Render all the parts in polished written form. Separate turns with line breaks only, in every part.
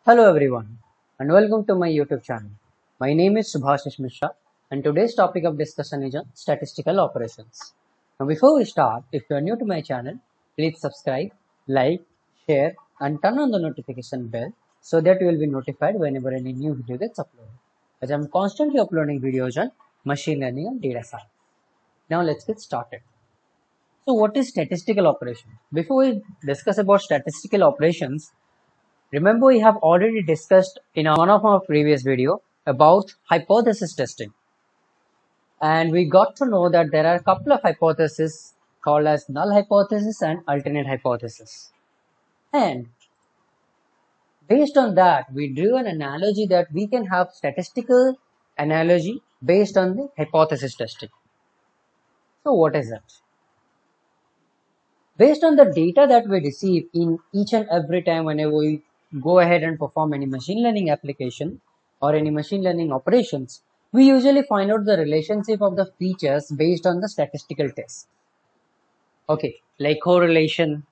Hello everyone and welcome to my YouTube channel. My name is Subhashish Mishra and today's topic of discussion is on statistical operations. Now before we start, if you are new to my channel, please subscribe, like, share and turn on the notification bell so that you will be notified whenever any new video gets uploaded. As I am constantly uploading videos on machine learning and data science. Now let's get started. So what is statistical operation? Before we discuss about statistical operations, remember we have already discussed in one of our previous video about hypothesis testing, and we got to know that there are a couple of hypotheses called as null hypothesis and alternate hypothesis. And based on that, we drew an analogy that we can have statistical analogy based on the hypothesis testing. So what is that? Based on the data that we receive in each and every time whenever we go ahead and perform any machine learning application or any machine learning operations, we usually find out the relationship of the features based on the statistical test. Okay, like correlation,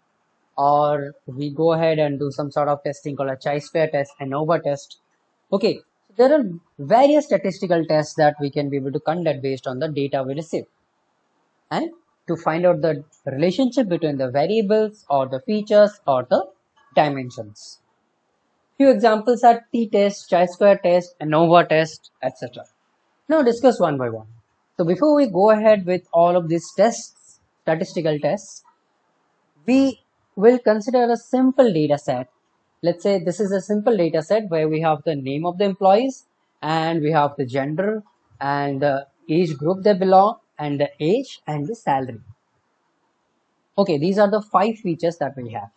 or we go ahead and do some sort of testing called a chi-square test, Anova test. Okay, so there are various statistical tests that we can be able to conduct based on the data we receive, and to find out the relationship between the variables or the features or the dimensions. Few examples are t-test, chi-square test, Anova test, etc. Now discuss one by one. So before we go ahead with all of these tests, statistical tests, we will consider a simple data set. Let's say this is a simple data set where we have the name of the employees and we have the gender and the age group they belong and the age and the salary. Okay, these are the 5 features that we have.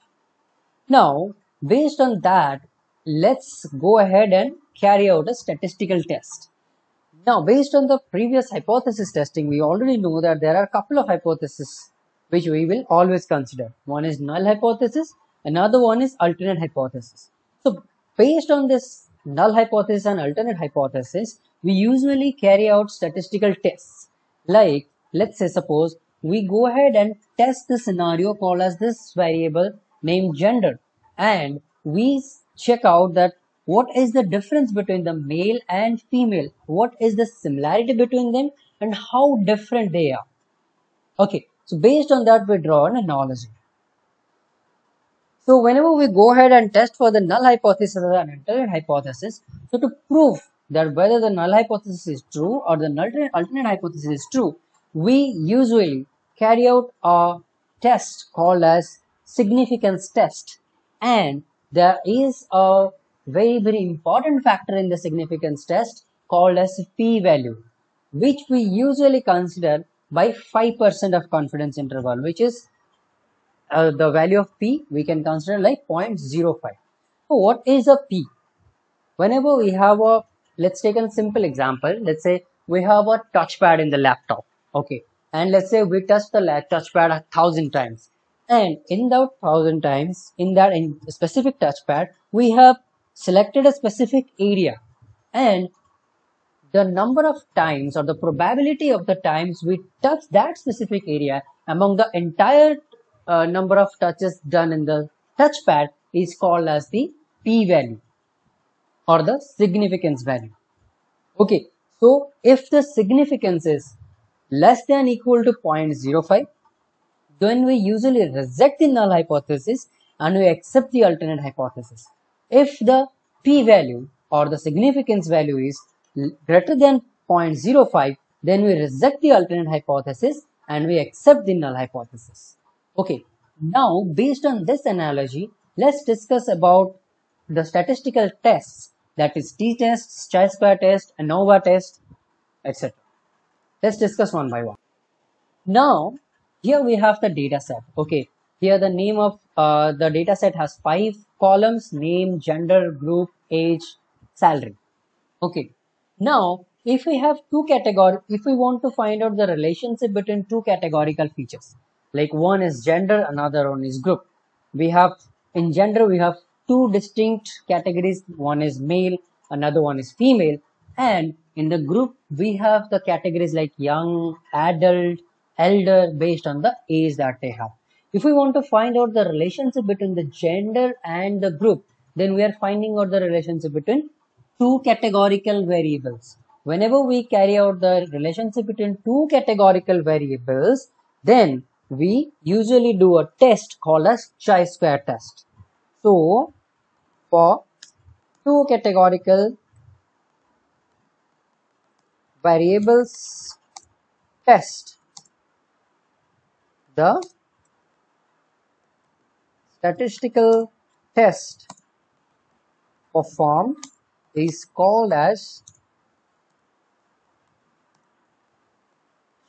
Now, based on that, let's go ahead and carry out a statistical test. Now, based on the previous hypothesis testing, we already know that there are a couple of hypotheses which we will always consider. One is null hypothesis, another one is alternate hypothesis. So, based on this null hypothesis and alternate hypothesis, we usually carry out statistical tests. Like, let's say suppose we go ahead and test the scenario called as this variable named gender, and we check out that what is the difference between the male and female, what is the similarity between them and how different they are. Okay, so based on that we draw an analogy. So whenever we go ahead and test for the null hypothesis and alternate hypothesis, so to prove that whether the null hypothesis is true or the alternate hypothesis is true, we usually carry out a test called as significance test, and there is a very important factor in the significance test called as p-value, which we usually consider by 5% of confidence interval, which is the value of p we can consider like 0.05. So what is a p? Whenever we have a, let's take a simple example. Let's say we have a touchpad in the laptop. Okay, and let's say we touch the touchpad 1,000 times, and in that 1,000 times in that specific touchpad we have selected a specific area, and the number of times or the probability of the times we touch that specific area among the entire number of touches done in the touchpad is called as the p-value or the significance value. Okay, so if the significance is less than equal to 0.05, then we usually reject the null hypothesis and we accept the alternate hypothesis. If the p-value or the significance value is greater than 0.05, then we reject the alternate hypothesis and we accept the null hypothesis. Okay, now based on this analogy, let's discuss about the statistical tests, that is t-test, chi-square test, Anova test, etc. Let's discuss one by one. Now, here we have the data set. Okay, here the name of the data set has 5 columns: name, gender, group, age, salary. Okay, now if we have if we want to find out the relationship between 2 categorical features, like one is gender, another one is group. We have in gender we have 2 distinct categories, one is male, another one is female, and in the group we have the categories like young, adult, elder, based on the age that they have. If we want to find out the relationship between the gender and the group, then we are finding out the relationship between two categorical variables. Whenever we carry out the relationship between two categorical variables, then we usually do a test called as chi-square test. So for two categorical variables test, the statistical test performed is called as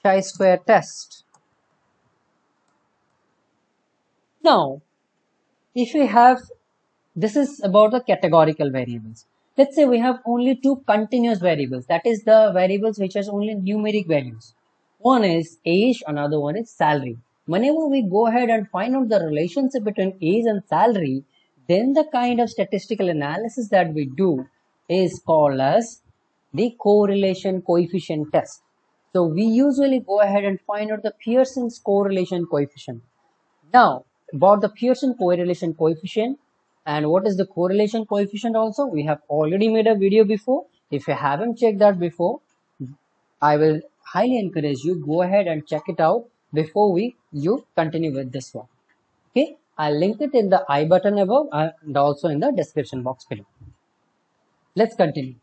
chi-square test. Now, if we have, this is about the categorical variables. Let's say we have only two continuous variables, that is the variables which has only numeric values. One is age, another one is salary. Whenever we go ahead and find out the relationship between age and salary, then the kind of statistical analysis that we do is called as the correlation coefficient test. So we usually go ahead and find out the Pearson's correlation coefficient. Now, about the Pearson correlation coefficient and what is the correlation coefficient also, we have already made a video before. If you haven't checked that before, I will highly encourage you go ahead and check it out before you continue with this one. Okay, I'll link it in the I button above and also in the description box below. Let's continue.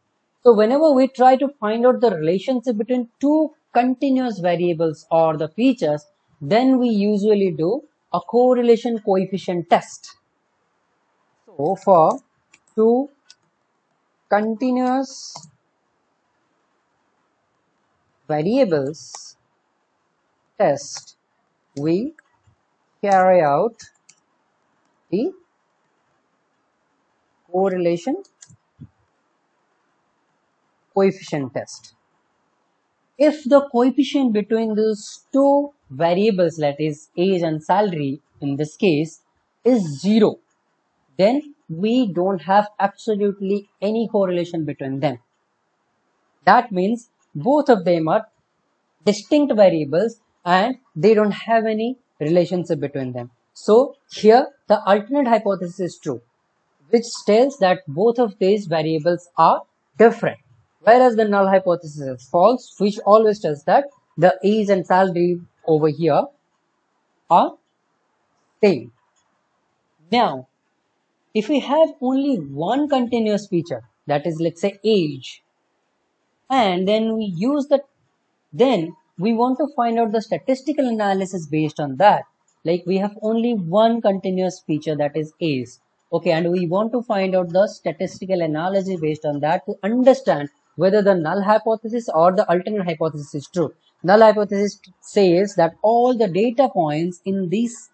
So whenever we try to find out the relationship between two continuous variables or the features, then we usually do a correlation coefficient test. So for two continuous variables test, we carry out the correlation coefficient test. If the coefficient between these two variables, that is age and salary in this case, is 0, then we don't have absolutely any correlation between them. That means both of them are distinct variables and they don't have any relationship between them. So here the alternate hypothesis is true, which tells that both of these variables are different, whereas the null hypothesis is false, which always tells that the age and salary over here are same. Now, if we have only one continuous feature, that is, let's say age, and then we use that, then we want to find out the statistical analysis based on that. Like we have only one continuous feature, that is age. Okay, and we want to find out the statistical analysis based on that to understand whether the null hypothesis or the alternate hypothesis is true. Null hypothesis says that all the data points in this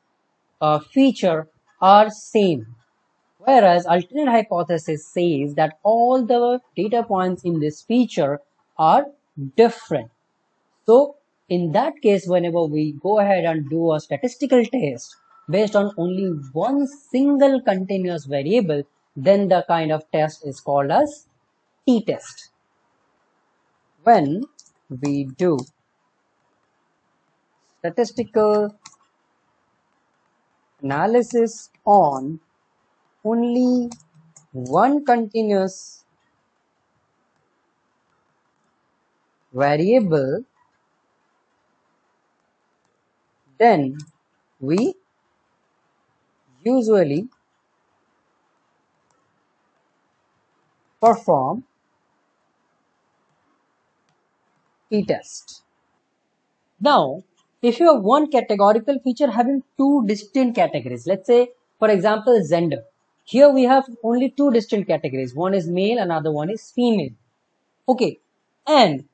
feature are same, whereas alternate hypothesis says that all the data points in this feature are different. So in that case, whenever we go ahead and do a statistical test based on only one single continuous variable, then the kind of test is called as t-test. When we do statistical analysis on only one continuous variable, then we usually perform t-test. Now, if you have one categorical feature having two distinct categories, let's say for example gender, here we have only two distinct categories, one is male, another one is female. Okay, and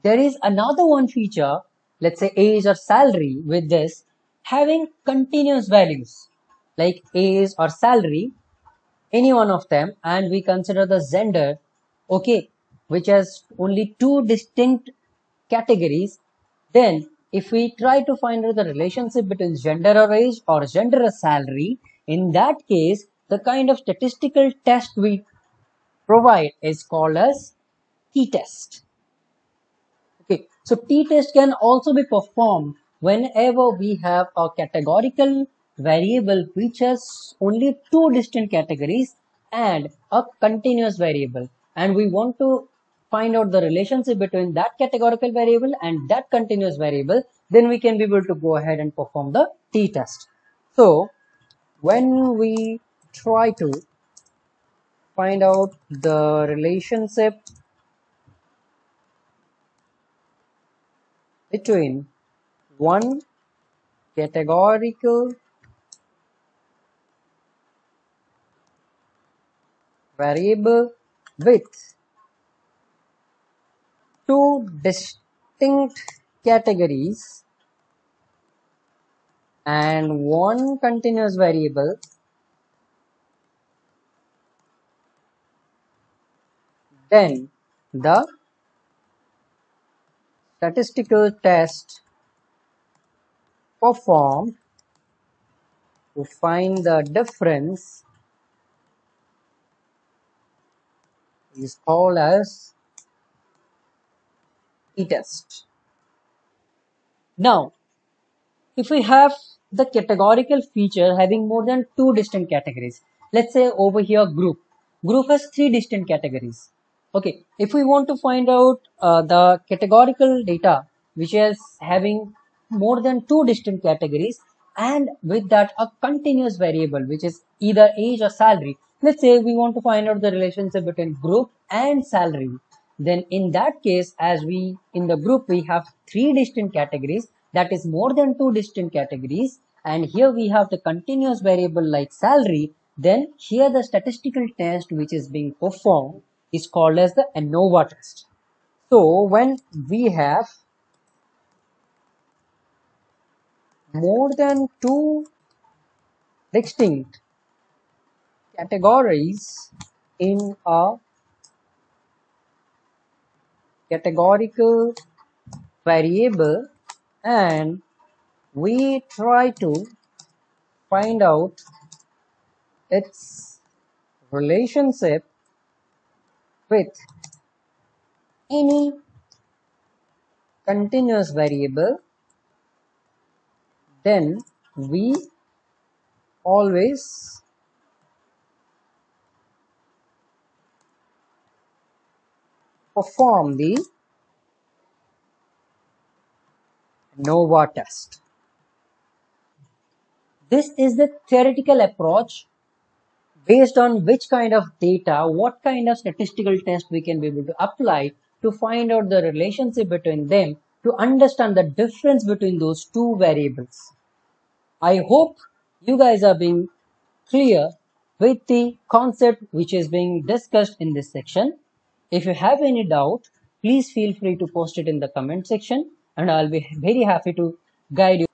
there is another one feature, let's say age or salary, with this having continuous values like age or salary, any one of them, and we consider the gender, okay, which has only two distinct categories. Then if we try to find out the relationship between gender or age or gender or salary, in that case the kind of statistical test we provide is called as t-test. Okay, so t-test can also be performed whenever we have a categorical variable which has only two distinct categories and a continuous variable, and we want to find out the relationship between that categorical variable and that continuous variable, then we can be able to go ahead and perform the t-test. So when we try to find out the relationship between one categorical variable with two distinct categories and one continuous variable, then the statistical test performed to find the difference is called as t-test. Now, if we have the categorical feature having more than two distinct categories, let's say over here group has three distinct categories. Okay, if we want to find out the categorical data which is having more than two distinct categories and with that a continuous variable which is either age or salary, let's say we want to find out the relationship between group and salary, then in that case, as we in the group we have three distinct categories, that is more than two distinct categories, and here we have the continuous variable like salary, then here the statistical test which is being performed is called as the Anova test. So when we have more than two distinct categories in a categorical variable and we try to find out its relationship with any continuous variable, then we always perform the Anova test. This is the theoretical approach based on which kind of data, what kind of statistical test we can be able to apply to find out the relationship between them, to understand the difference between those two variables. I hope you guys are being clear with the concept which is being discussed in this section. If you have any doubt, please feel free to post it in the comment section and I'll be very happy to guide you.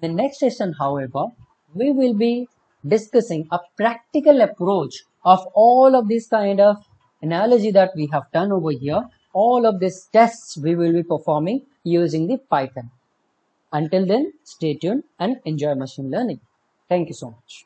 In the next session, however, we will be discussing a practical approach of all of this kind of analogy that we have done over here. All of these tests we will be performing using the Python. Until then, stay tuned and enjoy machine learning. Thank you so much.